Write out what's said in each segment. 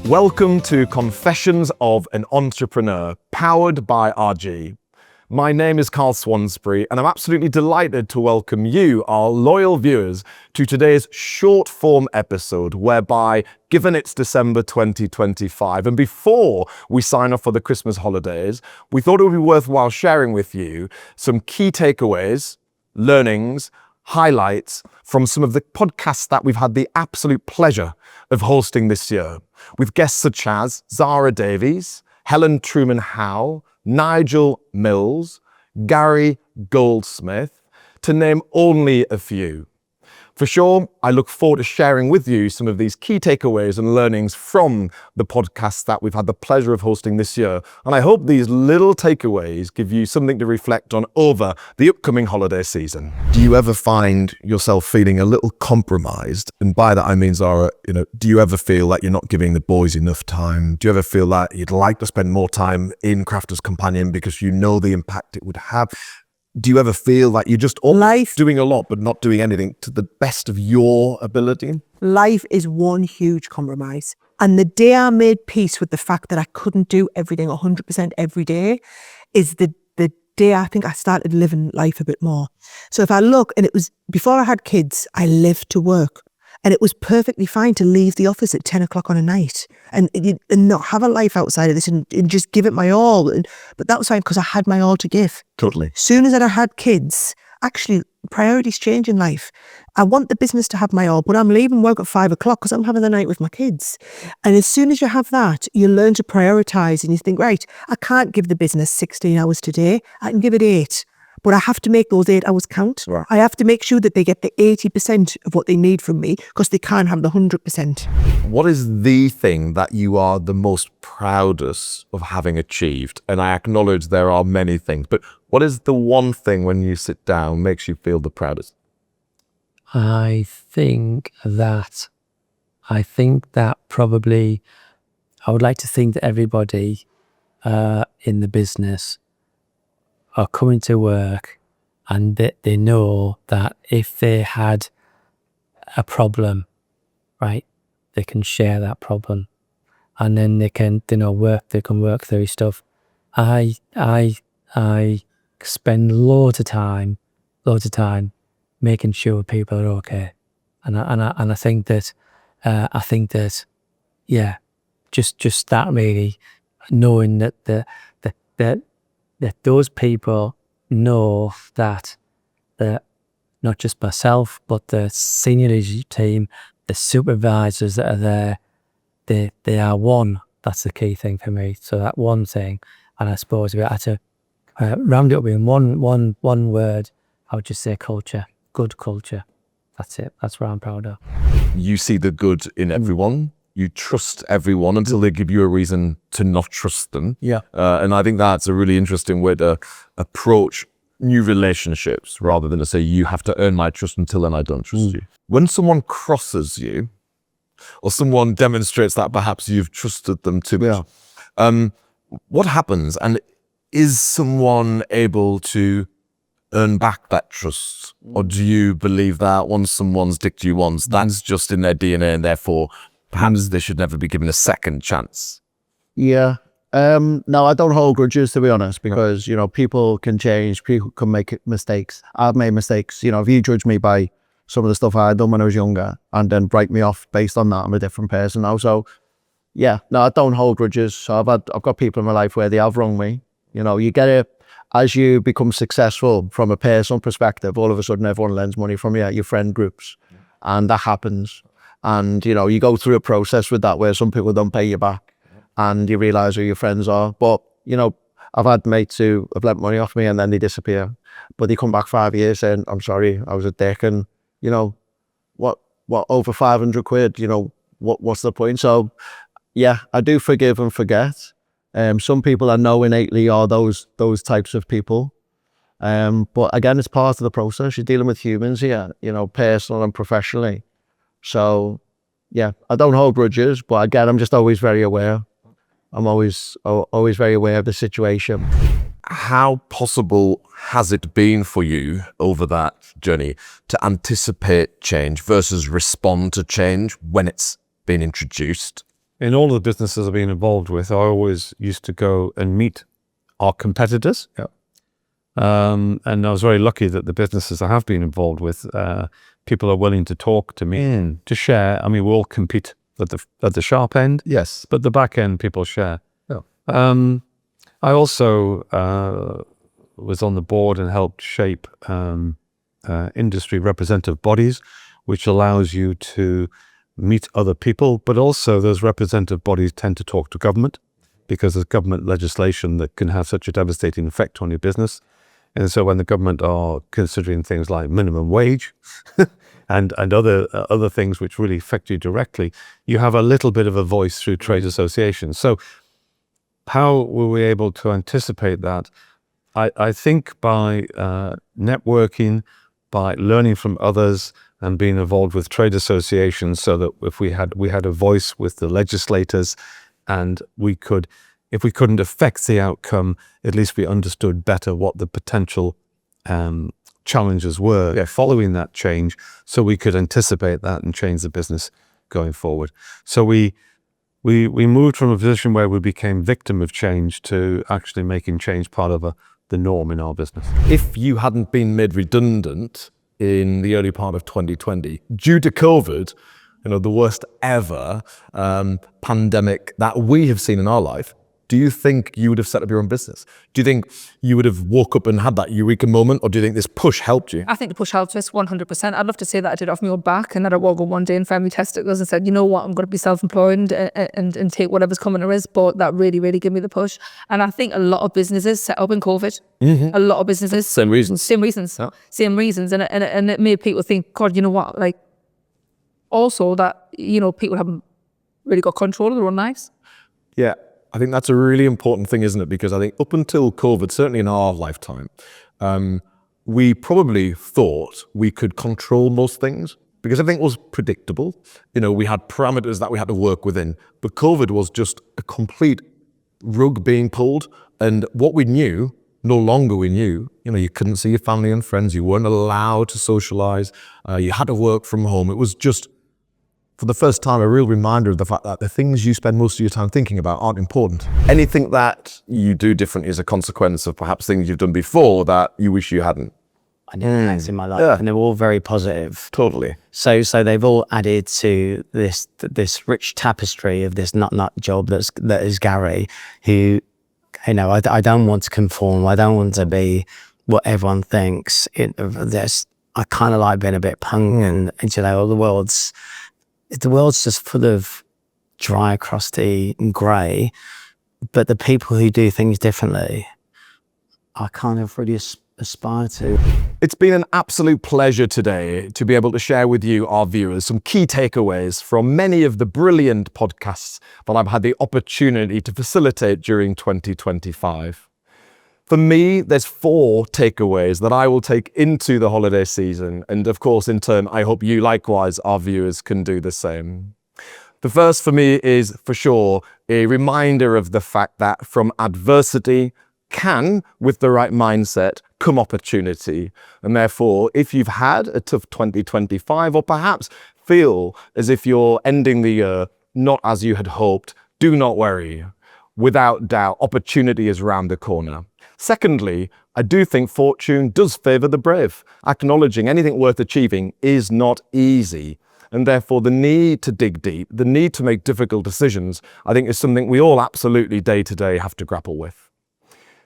Welcome to Confessions of an Entrepreneur, powered by RG. My name is Carl Swansbury, and I'm absolutely delighted to welcome you, our loyal viewers, to today's short-form episode, whereby, given it's December 2025, and before we sign off for the Christmas holidays, we thought it would be worthwhile sharing with you some key takeaways, learnings, highlights from some of the podcasts that we've had the absolute pleasure of hosting this year, with guests such as Zara Davies, Helen Truman Howe, Nigel Mills, Gary Goldsmith, to name only a few. For sure, I look forward to sharing with you some of these key takeaways and learnings from the podcasts that we've had the pleasure of hosting this year. And I hope these little takeaways give you something to reflect on over the upcoming holiday season. Do you ever find yourself feeling a little compromised? And by that I mean, Zara, do you ever feel like you're not giving the boys enough time? Do you ever feel like you'd like to spend more time in Crafters Companion because you know the impact it would have? Do you ever feel like you're just doing a lot but not doing anything to the best of your ability? Life is one huge compromise. And the day I made peace with the fact that I couldn't do everything 100% every day is the day I think I started living life a bit more. So if I look, and it was before I had kids, I lived to work. And it was perfectly fine to leave the office at 10 o'clock on a night and not have a life outside of this and just give it my all. But that was fine because I had my all to give. Totally. As soon as I had kids, actually, priorities change in life. I want the business to have my all, but I'm leaving work at 5 o'clock because I'm having the night with my kids. And as soon as you have that, you learn to prioritize and you think, right, I can't give the business 16 hours today. I can give it 8. But I have to make those 8 hours count. Right. I have to make sure that they get the 80% of what they need from me because they can't have the 100%. What is the thing that you are the most proudest of having achieved? And I acknowledge there are many things, but what is the one thing when you sit down makes you feel the proudest? I think that probably, I would like to think that everybody in the business are coming to work and that they know that if they had a problem, right, they can share that problem and then they can work through stuff. I spend loads of time making sure people are okay. And I think that just that really, knowing that those people know that not just myself, but the senior leadership team, the supervisors that are there, they are one. That's the key thing for me. So that one thing, and I suppose if I had to round it up in one word, I would just say culture, good culture. That's it. That's what I'm proud of. You see the good in everyone. You trust everyone until they give you a reason to not trust them. Yeah. And I think that's a really interesting way to approach new relationships rather than to say, you have to earn my trust until then I don't trust you. When someone crosses you or someone demonstrates that perhaps you've trusted them too much, what happens? And is someone able to earn back that trust? Or do you believe that once someone's dicked you once, that's just in their DNA and therefore perhaps they should never be given a second chance? Yeah. No, I don't hold grudges, to be honest, because, people can change, people can make mistakes. I've made mistakes. If you judge me by some of the stuff I had done when I was younger and then break me off based on that, I'm a different person now. So, yeah, no, I don't hold grudges. So I've got people in my life where they have wronged me. You get it. As you become successful from a personal perspective, all of a sudden everyone lends money from you at your friend groups. And that happens. And, you go through a process with that where some people don't pay you back and you realise who your friends are. But, I've had mates who have lent money off me and then they disappear. But they come back 5 years saying, I'm sorry, I was a dick. And, what over 500 quid, what's the point? So, yeah, I do forgive and forget. Some people I know innately are those types of people. But again, it's part of the process. You're dealing with humans here, personal and professionally. So, yeah, I don't hold grudges, but again, I'm just always very aware. I'm always very aware of the situation. How possible has it been for you over that journey to anticipate change versus respond to change when it's been introduced? in all the businesses I've been involved with, I always used to go and meet our competitors. Yeah. And I was very lucky that the businesses I have been involved with, people are willing to talk to me, to share. I mean, we all compete at the sharp end, Yes. but the back end people share. Yeah. I also was on the board and helped shape industry representative bodies, which allows you to meet other people, but also those representative bodies tend to talk to government because there's government legislation that can have such a devastating effect on your business. And so when the government are considering things like minimum wage and other things which really affect you directly, you have a little bit of a voice through trade associations. So how were we able to anticipate that? I think by networking, by learning from others and being involved with trade associations, so that if we had a voice with the legislators, and if we couldn't affect the outcome, at least we understood better what the potential challenges were following that change, so we could anticipate that and change the business going forward. So we moved from a position where we became victim of change to actually making change part of the norm in our business. If you hadn't been made redundant in the early part of 2020 due to COVID, the worst ever pandemic that we have seen in our life, do you think you would have set up your own business? Do you think you would have woke up and had that eureka moment, or do you think this push helped you? I think the push helped us 100%. I'd love to say that I did it off my own back and that I woke up one day and family tested us and said, you know what, I'm going to be self-employed and take whatever's coming to us. But that really, really gave me the push. And I think a lot of businesses set up in COVID. A lot of businesses. Same reasons. Same reasons. Yeah. Same reasons. And it made people think, God, you know what, like, also that, people haven't really got control of their own lives. Yeah. I think that's a really important thing, isn't it? Because I think up until COVID, certainly in our lifetime, we probably thought we could control most things because everything was predictable. We had parameters that we had to work within. But COVID was just a complete rug being pulled. And what we knew, no longer we knew. You couldn't see your family and friends. You weren't allowed to socialize. You had to work from home. It was just, for the first time, a real reminder of the fact that the things you spend most of your time thinking about aren't important. Anything that you do differently is a consequence of perhaps things you've done before that you wish you hadn't. I did things in my life, and they were all very positive. Totally. So they've all added to this rich tapestry of this nut job that is Gary, who, I don't want to conform. I don't want to be what everyone thinks. I kind of like being a bit punk, and the world's just full of dry, crusty and grey, but the people who do things differently, I kind of really aspire to. It's been an absolute pleasure today to be able to share with you, our viewers, some key takeaways from many of the brilliant podcasts that I've had the opportunity to facilitate during 2025. For me, there's 4 takeaways that I will take into the holiday season. And of course, in turn, I hope you likewise, our viewers, can do the same. The first for me is, for sure, a reminder of the fact that from adversity can, with the right mindset, come opportunity. And therefore, if you've had a tough 2025, or perhaps feel as if you're ending the year not as you had hoped, do not worry. Without doubt, opportunity is around the corner. Secondly, I do think fortune does favour the brave. Acknowledging anything worth achieving is not easy. And therefore, the need to dig deep, the need to make difficult decisions, I think is something we all absolutely day to day have to grapple with.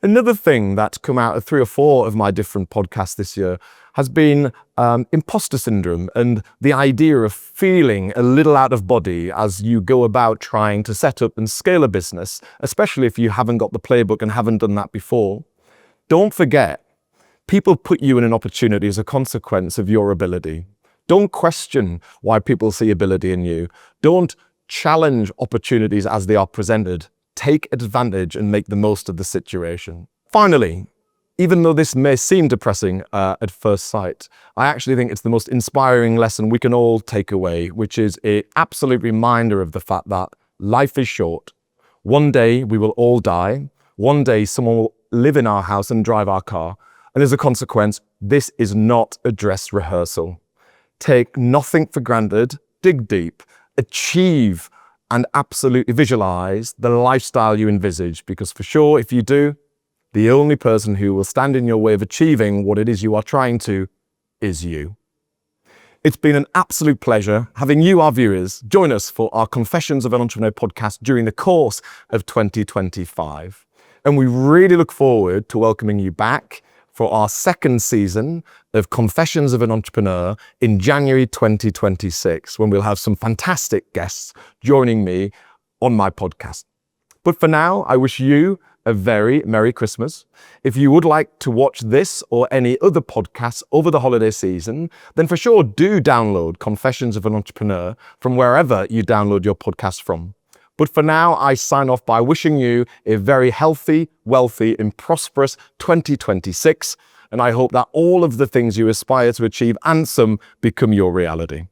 Another thing that's come out of 3 or 4 of my different podcasts this year has been imposter syndrome and the idea of feeling a little out of body as you go about trying to set up and scale a business, especially if you haven't got the playbook and haven't done that before. Don't forget, people put you in an opportunity as a consequence of your ability. Don't question why people see ability in you. Don't challenge opportunities as they are presented. Take advantage and make the most of the situation. Finally, even though this may seem depressing at first sight, I actually think it's the most inspiring lesson we can all take away, which is an absolute reminder of the fact that life is short. One day we will all die. One day someone will live in our house and drive our car. And as a consequence, this is not a dress rehearsal. Take nothing for granted, dig deep, achieve and absolutely visualize the lifestyle you envisage, because for sure, if you do, the only person who will stand in your way of achieving what it is you are trying to is you. It's been an absolute pleasure having you, our viewers, join us for our Confessions of an Entrepreneur podcast during the course of 2025. And we really look forward to welcoming you back for our second season of Confessions of an Entrepreneur in January 2026, when we'll have some fantastic guests joining me on my podcast. But for now, I wish you a very Merry Christmas. If you would like to watch this or any other podcasts over the holiday season, then for sure do download Confessions of an Entrepreneur from wherever you download your podcast from. But for now, I sign off by wishing you a very healthy, wealthy, and prosperous 2026. And I hope that all of the things you aspire to achieve and some become your reality.